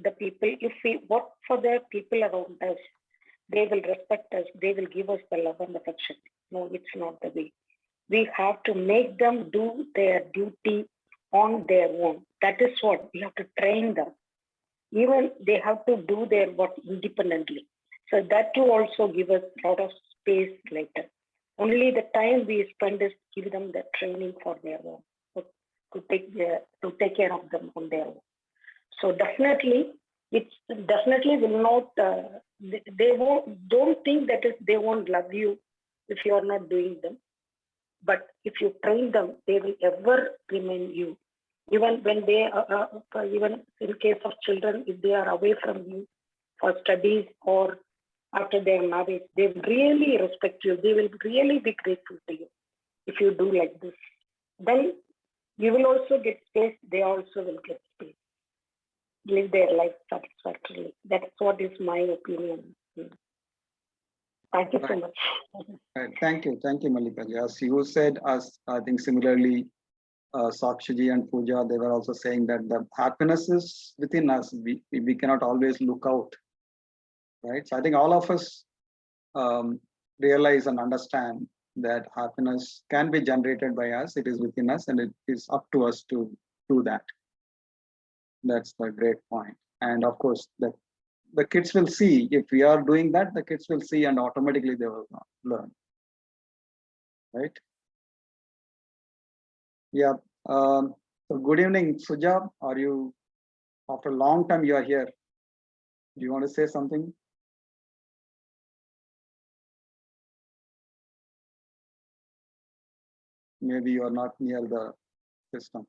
the people, if we work for the people around us, they will respect us, they will give us the love and affection. No, it's not the way. We have to make them do their duty on their own. That is what we have to train them. Even they have to do their work independently. So that too also give us a lot of space later. Only the time we spend is give them the training for their own, to take care of them on their own. So definitely, it definitely will not. They don't think that they won't love you if you are not doing them. But if you train them, they will ever remain you. Even when even in case of children, if they are away from you for studies or after their marriage, they really respect you. They will really be grateful to you if you do like this. Then you will also get space. They also will get space. Live their life satisfactorily. That's what is my opinion. Thank you so much. Right. Thank you, Mallika. As you said, as I think similarly, Sakshiji and Pooja, they were also saying that the happiness is within us. We cannot always look out, right? So I think all of us realize and understand that happiness can be generated by us. It is within us, and it is up to us to do that. That's a great point. And of course, the kids will see if we are doing that. The kids will see, and automatically they will learn, right? Yeah. So good evening, Suja. Are you, after a long time, you are here? Do you want to say something? Maybe you are not near the system.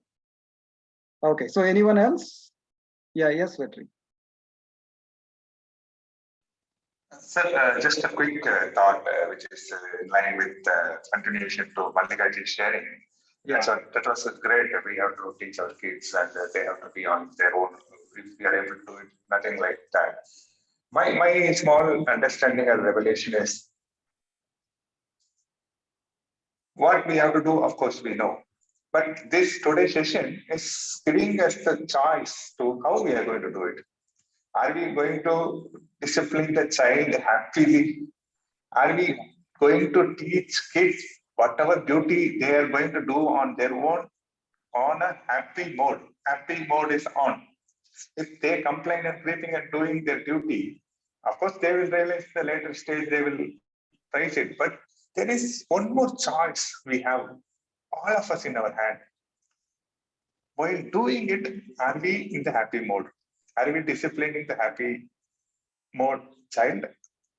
Okay. So anyone else? Yeah. Yes, Vetri. Sir, just a quick thought, which is in line with continuation to Mallikaji's sharing. Yeah. So that was great. We have to teach our kids, and they have to be on their own. If we are able to do it, nothing like that. My small understanding and revelation is what we have to do. Of course, we know, but this today's session is giving us the choice to how we are going to do it. Are we going to discipline the child happily? Are we going to teach kids whatever duty they are going to do on their own on a happy mode? Happy mode is on. If they complain and creeping and doing their duty, of course they will realize the later stage they will praise it. But there is one more choice we have, all of us in our hand. While doing it, are we in the happy mode? Are we disciplining the happy mode child?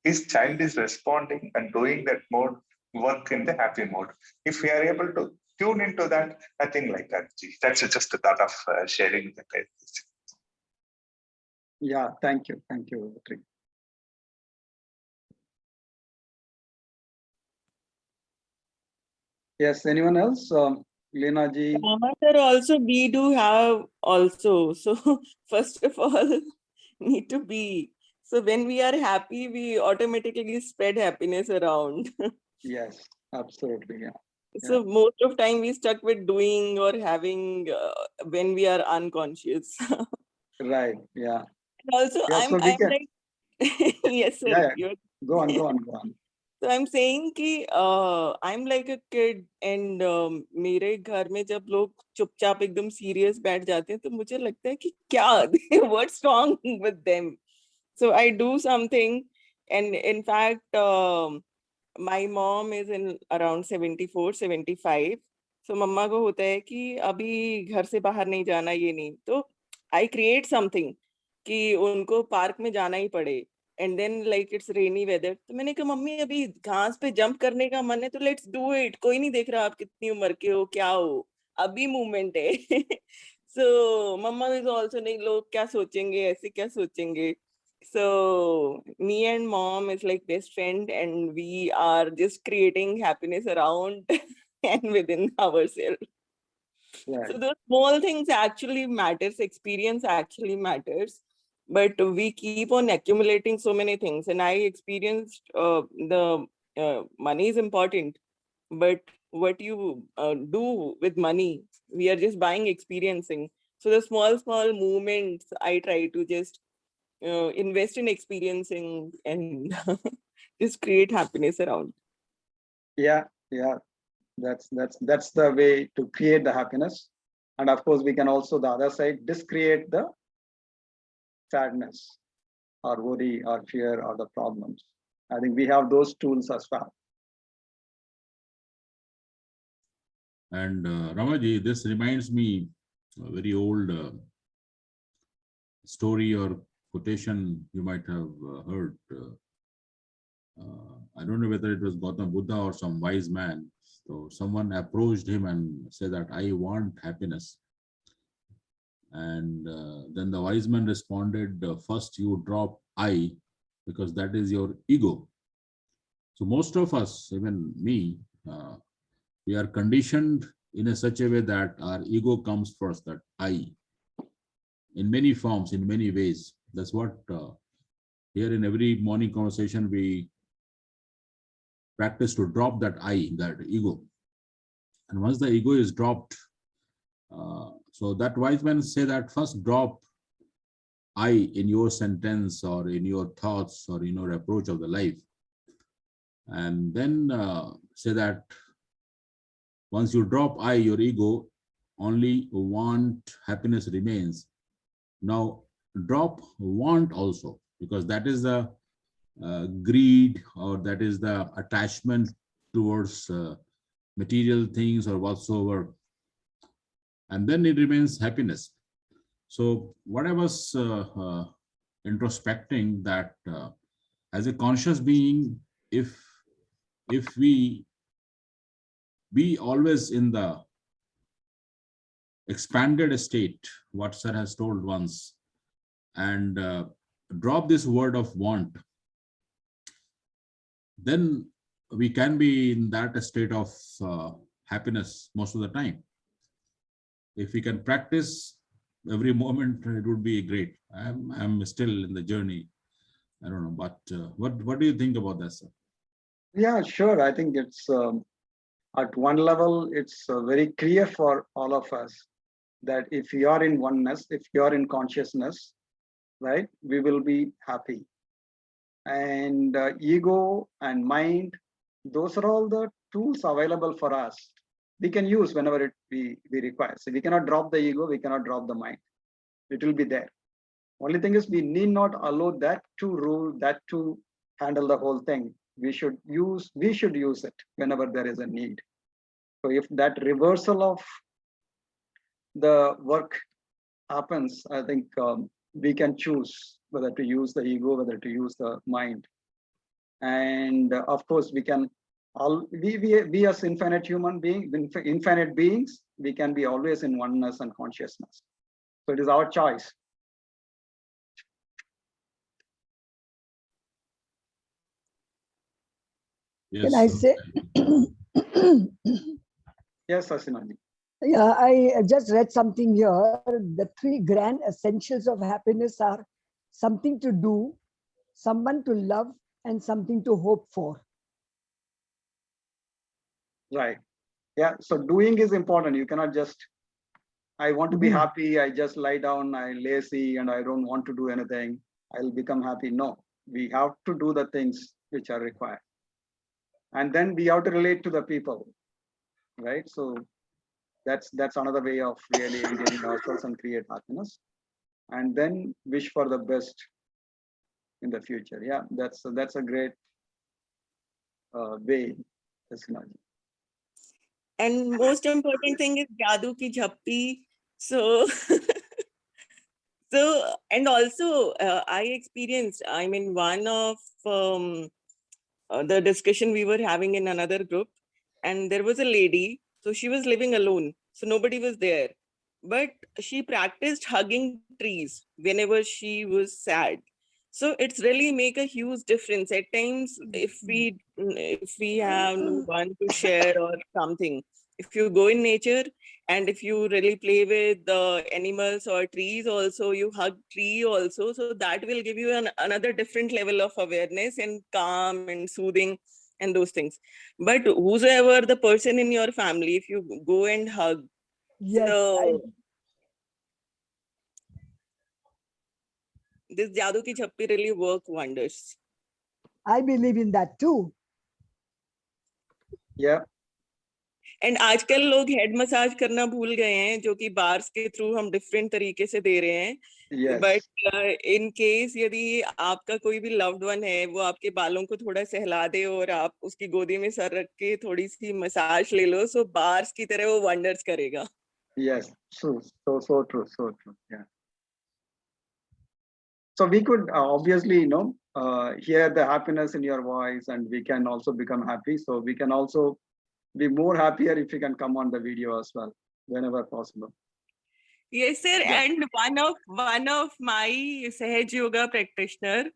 His child is responding and doing that mode work in the happy mode. If we are able to tune into that, nothing like that. That's just a thought of sharing that. Yeah. Thank you, Vetri. Yes. Anyone else? Lena ji. Sir, also we do have also. So first of all, need to be. So when we are happy, we automatically spread happiness around. Yes, absolutely. Yeah. So most of time we stuck with doing or having when we are unconscious. Right. Yeah. Also, Yeah. So we I'm can. like, yes, sir. Yeah. You're Go on. So I'm saying कि I'm like a kid and मेरे घर में जब लोग चुपचाप एकदम serious बैठ जाते हैं तो मुझे लगता है कि क्या what's wrong with them? So I do something, and in fact my mom is in around 74, 75. So मम्मा को होता है कि अभी घर से बाहर नहीं जाना, ये नहीं, तो I create something कि उनको पार्क में जाना ही पड़े. And then like it's rainy weather, तो मैंने कहा मम्मी अभी घास पे जंप करने का मन है तो let's do it. कोई नहीं देख रहा आप कितनी उम्र के हो, क्या हो, अभी मूवमेंट है. So मम्मा is also नहीं, लोग क्या सोचेंगे, ऐसे क्या सोचेंगे. So me and mom is like best friend, and we are just creating happiness around and within ourselves. Right. So those small things actually matters, experience actually matters, but we keep on accumulating so many things. And I experienced the money is important, but what you do with money, we are just buying, experiencing. So the small movements, I try to just invest in experiencing and just create happiness around. Yeah. That's the way to create the happiness. And of course, we can also, the other side, discreate the sadness or worry or fear or the problems. I think we have those tools as well. And Ramaji, this reminds me a very old story or quotation you might have heard. I don't know whether it was Gautam Buddha or some wise man. So someone approached him and said that I want happiness. And then the wise man responded, first you drop I, because that is your ego. So most of us, even me, we are conditioned in a such a way that our ego comes first, that I, in many forms, in many ways. That's what here in every morning conversation we practice to drop that I, that ego. And once the ego is dropped, so that wise men say that first drop I in your sentence or in your thoughts or in your approach of the life. And then say that once you drop I, your ego, only want happiness remains. Now drop want also, because that is the greed, or that is the attachment towards material things or whatsoever. And then it remains happiness. So what I was introspecting, that as a conscious being, if we be always in the expanded state, what sir has told once, and drop this word of want, then we can be in that state of happiness most of the time. If we can practice every moment, it would be great. I'm still in the journey. I don't know, but what do you think about that, sir? Yeah, sure. I think it's at one level, it's very clear for all of us that if you are in oneness, if you are in consciousness, right, we will be happy. And ego and mind, those are all the tools available for us. We can use whenever we require. So we cannot drop the ego, we cannot drop the mind. It will be there. Only thing is we need not allow that to rule, that to handle the whole thing. We should use it whenever there is a need. So if that reversal of the work happens, I think we can choose whether to use the ego, whether to use the mind. And of course, we can we as infinite human beings, infinite beings, we can be always in oneness and consciousness. So it is our choice. Yes, Can I say? Yes, Asinaji. Yeah, I just read something here. The three grand essentials of happiness are something to do, someone to love, and something to hope for. Right. Yeah. So doing is important. You cannot just, I want to be Mhm. happy, I just lie down, I lazy, and I don't want to do anything, I'll become happy. No, we have to do the things which are required. And then we have to relate to the people, right? So that's another way of really engaging ourselves and create happiness. And then wish for the best in the future. Yeah, that's a great way, Asinaji. And most important thing is Jadoo ki Jhappi. So, so and also I experienced. I mean, one of the discussion we were having in another group, and there was a lady. So she was living alone. So nobody was there, but she practiced hugging trees whenever she was sad. So it's really make a huge difference at times if we have no one to share or something. If you go in nature and if you really play with the animals or trees also, you hug tree also, so that will give you another different level of awareness and calm and soothing and those things. But whosoever the person in your family, if you go and hug, Yes, so this Jadoo Ki Chappi really work wonders. I believe in that too. Yeah. And आजकल लोग head massage करना भूल गए हैं, जो कि bars के through हम डिफरेंट तरीके से दे रहे हैं. Yes. बट इन केस यदि आपका कोई भी लव्ड वन है, वो आपके बालों को थोड़ा सहला दे और आप उसकी गोदी में सर रख के थोड़ी सी मसाज ले लो, सो बार्स की तरह वो वंडर्स करेगा. Yes, true. So true. So true. Yeah. So we could obviously, hear the happiness in your voice, and we can also become happy. So we can also be more happier if you can come on the video as well, whenever possible. Yes, sir. Yeah. And one of my सहज yoga practitioner,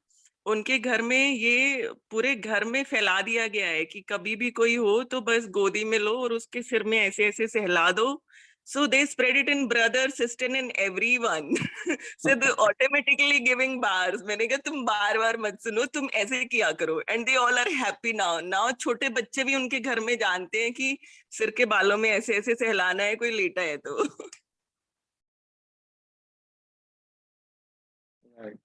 उनके घर में ये पूरे घर में फैला दिया गया है कि कभी भी कोई हो तो बस गोदी में लो और उसके सिर में ऐसे ऐसे सहला दो. So they spread it in brother, sister, and everyone. So they automatically giving bars. मैंने कहा तुम बार मत सुनो, तुम ऐसे किया करो. And they all are happy now. Now छोटे बच्चे भी उनके घर में जानते हैं कि सिर के बालों में ऐसे ऐसे सहलाना है, कोई लेटा है तो. Right.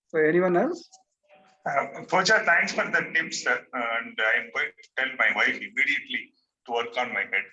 So anyone else? Pooja, thanks for the tips, and I'm going to tell my wife immediately to work on my head.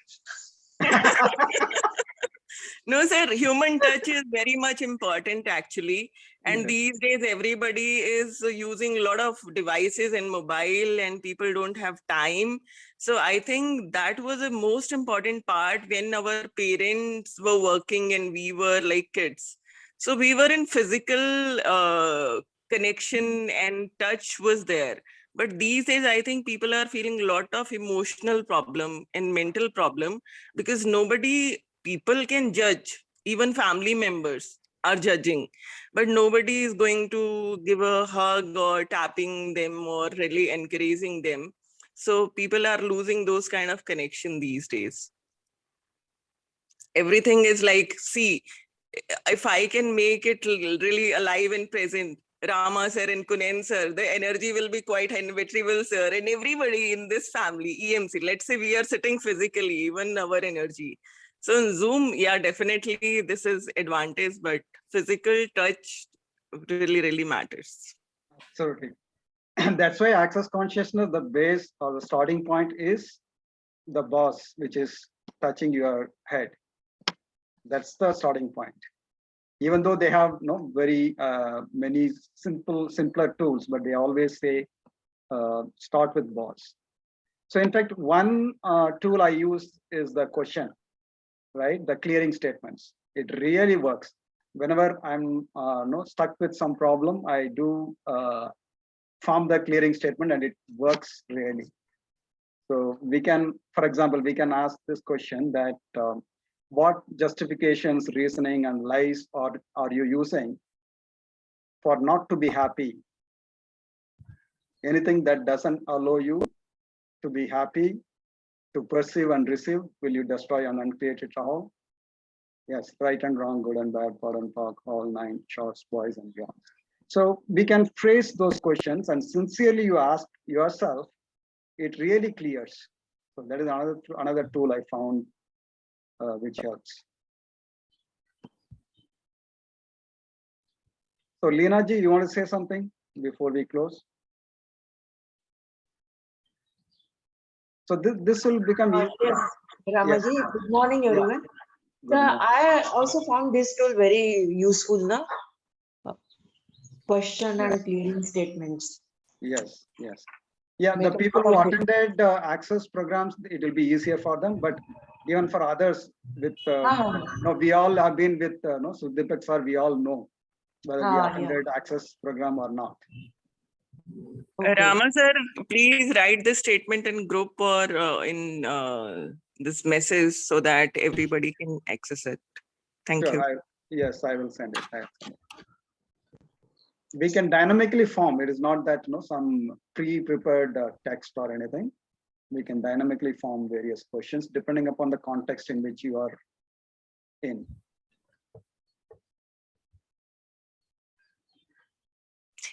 No, sir, human touch is very much important actually. And Yeah. these days, everybody is using a lot of devices and mobile, and people don't have time. So I think that was the most important part when our parents were working and we were like kids. So we were in physical connection and touch was there. But these days, I think people are feeling a lot of emotional problem and mental problem because people can judge, even family members are judging, but nobody is going to give a hug or tapping them or really encouraging them. So people are losing those kind of connection these days. Everything is like, see, if I can make it really alive and present, Rama sir and Kunen sir, the energy will be quite high, and Vetrival sir and everybody in this family, EMC, let's say we are sitting physically, even our energy. So in Zoom, yeah, definitely this is advantage, but physical touch really matters. Absolutely. And that's why access consciousness, the base or the starting point is the boss, which is touching your head. That's the starting point. Even though they have very many simpler tools, but they always say start with boss. So in fact, one tool I use is the question, right? The clearing statements. It really works. Whenever I'm stuck with some problem, I do form the clearing statement, and it works really. So we can, for example, we can ask this question that what justifications, reasoning, and lies are you using for not to be happy? Anything that doesn't allow you to be happy, to perceive and receive, will you destroy and uncreate it all? Yes, right and wrong, good and bad, poor and talk, all nine, shorts, boys, and beyond. So we can phrase those questions, and sincerely you ask yourself, it really clears. So that is another tool I found which helps. So Leena ji, you want to say something before we close? So this will become easy. Yes, Ramaji, Yes. good morning, Yeah. everyone. Good morning. I also found this tool very useful, na? Question Yes. and clearing statements. Yes, yes. Yeah, the Make a people who lot of it. attended access programs, it will be easier for them, but even for others with, we all have been with, Sukhdeepak sir, we all know whether we attended access program or not. Okay. Rama sir, please write this statement in group or in this message so that everybody can access it. Thank you. Yes, I will send it. We can dynamically form. It is not that some pre-prepared text or anything. We can dynamically form various questions depending upon the context in which you are in.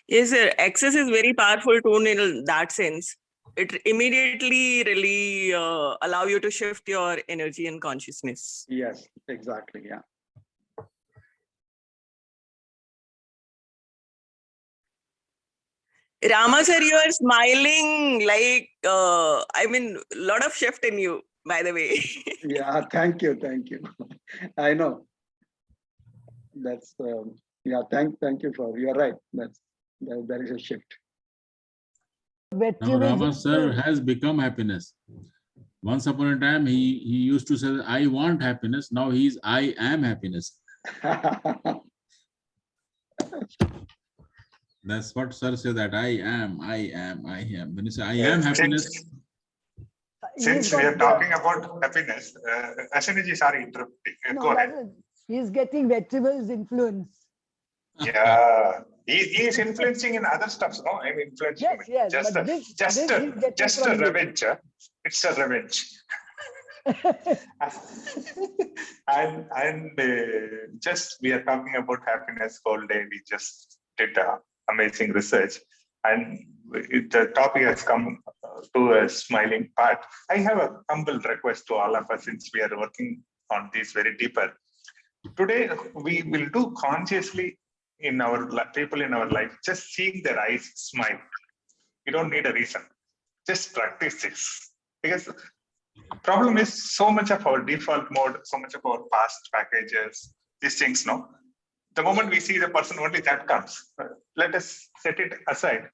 Yes, sir. Access is very powerful tool in that sense. It immediately really allow you to shift your energy and consciousness. Yes, exactly. Yeah. Rama sir, you are smiling like, I mean, a lot of shift in you, by the way. Yeah, thank you. I know. That's, yeah, thank you for, you're right. There is a shift. Now Rama sir has become happiness. Once upon a time, he used to say, I want happiness. Now he's, I am happiness. That's what sir said, that I am. When you say I am happiness. Since we are talking about happiness, Ashwini ji, sorry, interrupting. go No, ahead. he's getting Vetrivel's influence. Yeah, he's influencing in other stuff. No, I'm influencing. Yes, yes, Just, but this he's getting just a from you. revenge. It's a revenge. and just we are talking about happiness whole day. We just did amazing research, and the topic has come to a smiling part. I have a humble request to all of us, since we are working on this very deeper. Today, we will do consciously in our people in our life, just seeing their eyes smile. You don't need a reason. Just practice this. Because problem is so much of our default mode, so much of our past packages, these things, no? The moment we see the person, only that comes. Let us set it aside.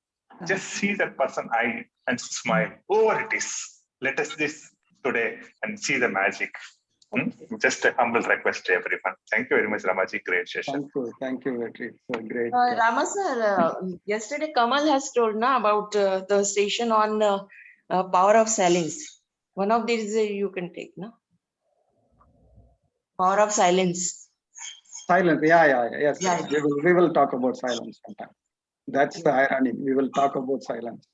Just see that person eye and smile. Over it is. Let us this today and see the magic. Just a humble request to everyone. Thank you very much, Ramaji. Great session. Thank you, Vetri. So great. Rama sir, yesterday Kamal has told about the session on power of silence. One of these you can take, no? Power of silence. Silence. Yes. Yeah. We will talk about silence sometime. That's the irony. We will talk about silence.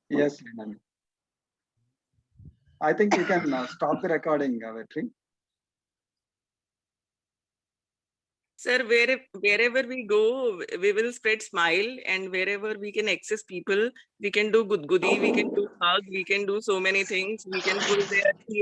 Yes, Leena. I think we can stop the recording, Vetri. Sir, wherever we go, we will spread smile, and wherever we can access people, we can do good goody, we can do hug, we can do so many things. We can pull their